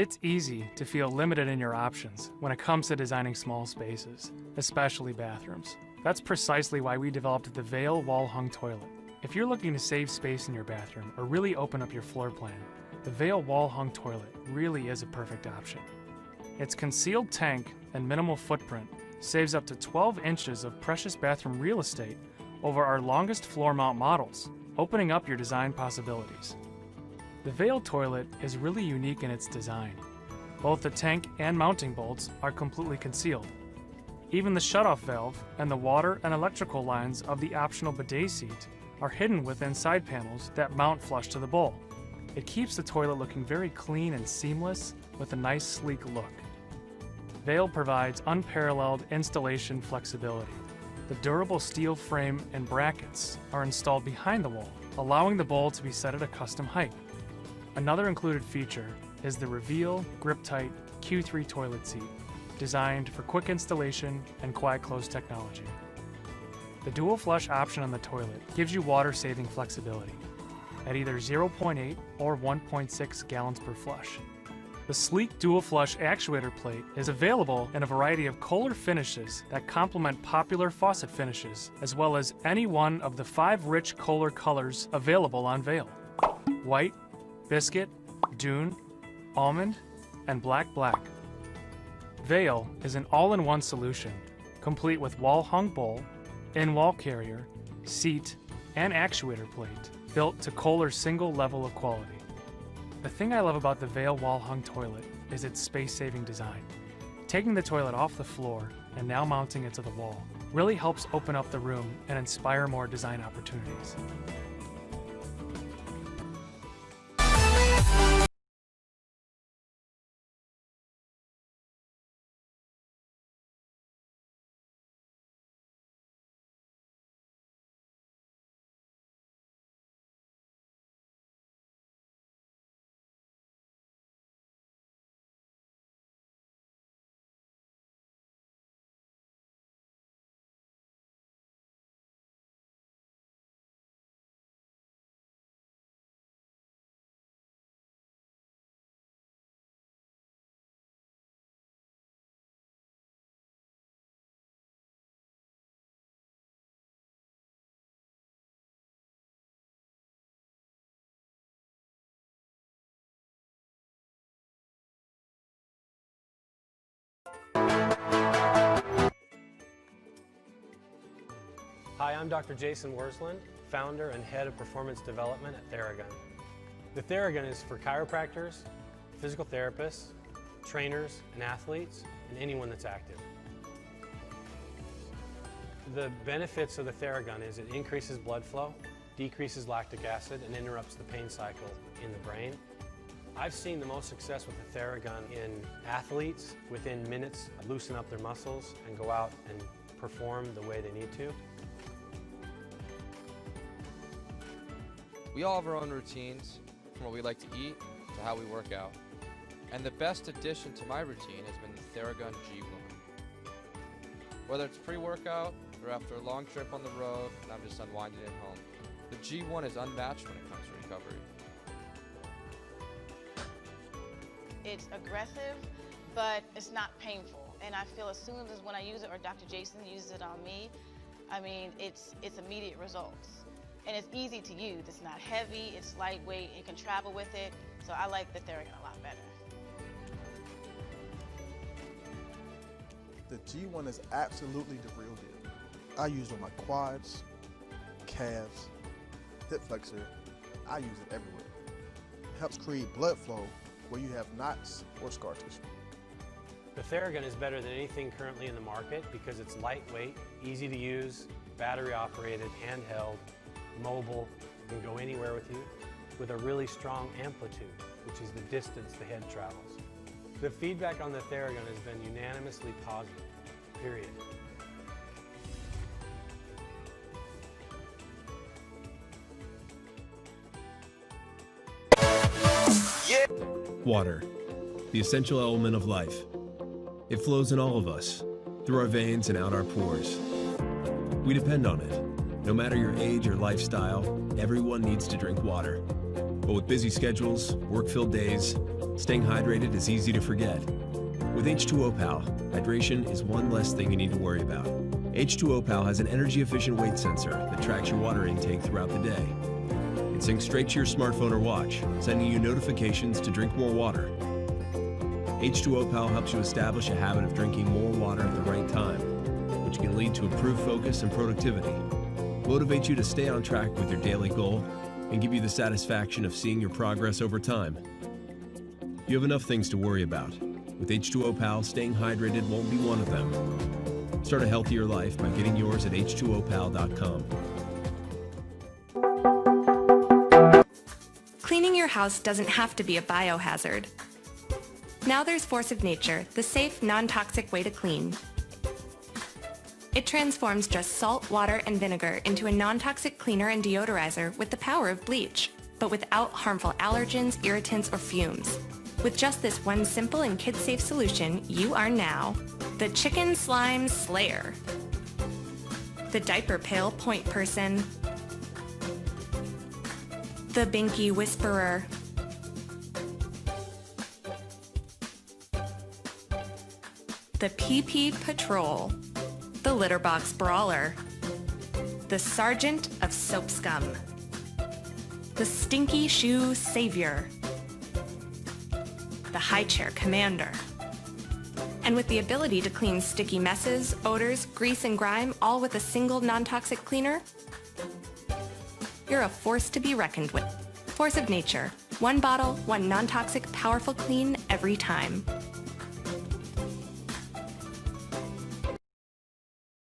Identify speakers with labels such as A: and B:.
A: It's easy to feel limited in your options when it comes to designing small spaces, especially bathrooms. That's precisely why we developed the Veil wall-hung toilet. If you're looking to save space in your bathroom or really open up your floor plan, the Veil wall-hung toilet really is a perfect option. Its concealed tank and minimal footprint saves up to 12 inches of precious bathroom real estate over our longest floor mount models, opening up your design possibilities. The Veil toilet is really unique in its design. Both the tank and mounting bolts are completely concealed. Even the shutoff valve and the water and electrical lines of the optional bidet seat are hidden within side panels that mount flush to the bowl. It keeps the toilet looking very clean and seamless with a nice sleek look. Veil provides unparalleled installation flexibility. The durable steel frame and brackets are installed behind the wall, allowing the bowl to be set at a custom height. Another included feature is the Reveal Grip-Tight Q3 toilet seat, designed for quick installation and quiet close technology. The dual flush option on the toilet gives you water-saving flexibility at either 0.8 or 1.6 gallons per flush. The sleek dual flush actuator plate is available in a variety of KOHLER finishes that complement popular faucet finishes, as well as any one of the 5 rich KOHLER colors available on Veil: white, biscuit, dune, almond, and black. Veil is an all-in-one solution, complete with wall-hung bowl, in-wall carrier, seat, and actuator plate, built to KOHLER's single level of quality. The thing I love about the Veil wall-hung toilet is its space-saving design. Taking the toilet off the floor and now mounting it to the wall really helps open up the room and inspire more design opportunities.
B: Hi, I'm Dr. Jason Worsland, founder and head of performance development at TheraGun. The TheraGun is for chiropractors, physical therapists, trainers and athletes, and anyone that's active. The benefits of the TheraGun is it increases blood flow, decreases lactic acid, and interrupts the pain cycle in the brain. I've seen the most success with the TheraGun in athletes within minutes loosen up their muscles and go out and perform the way they need to.
C: We all have our own routines, from what we like to eat to how we work out. And the best addition to my routine has been the TheraGun G1. Whether it's pre-workout or after a long trip on the road and I'm just unwinding at home, the G1 is unmatched when it comes to recovery.
D: It's aggressive, but it's not painful. And I feel as soon as when I use it, or Dr. Jason uses it on me, I mean, it's immediate results. And it's easy to use. It's not heavy, it's lightweight, you can travel with it. So I like the TheraGun a lot better.
E: The G1 is absolutely the real deal. I use it on my quads, calves, hip flexor. I use it everywhere. It helps create blood flow where you have knots or scar tissue.
B: The TheraGun is better than anything currently in the market because it's lightweight, easy to use, battery operated, handheld, mobile, can go anywhere with you, with a really strong amplitude, which is the distance the head travels. The feedback on the TheraGun has been unanimously positive, period.
F: Water, the essential element of life. It flows in all of us, through our veins and out our pores. We depend on it. No matter your age or lifestyle, everyone needs to drink water. But with busy schedules, work-filled days, staying hydrated is easy to forget. With H2O Pal, hydration is one less thing you need to worry about. H2O Pal has an energy-efficient weight sensor that tracks your water intake throughout the day. It syncs straight to your smartphone or watch, sending you notifications to drink more water. H2O Pal helps you establish a habit of drinking more water at the right time, which can lead to improved focus and productivity, motivate you to stay on track with your daily goal, and give you the satisfaction of seeing your progress over time. You have enough things to worry about. With H2O Pal, staying hydrated won't be one of them. Start a healthier life by getting yours at h2opal.com.
G: Cleaning your house doesn't have to be a biohazard. Now there's Force of Nature, the safe, non-toxic way to clean. It transforms just salt, water, and vinegar into a non-toxic cleaner and deodorizer with the power of bleach, but without harmful allergens, irritants, or fumes. With just this one simple and kid-safe solution, you are now the Chicken Slime Slayer, the Diaper Pill Point Person, the Binky Whisperer, the PP Patrol, the Litterbox Brawler, the Sergeant of Soap Scum, the Stinky Shoe Savior, the High Chair Commander. And with the ability to clean sticky messes, odors, grease, and grime, all with a single non-toxic cleaner, you're a force to be reckoned with. Force of Nature. One bottle, one non-toxic, powerful clean every time.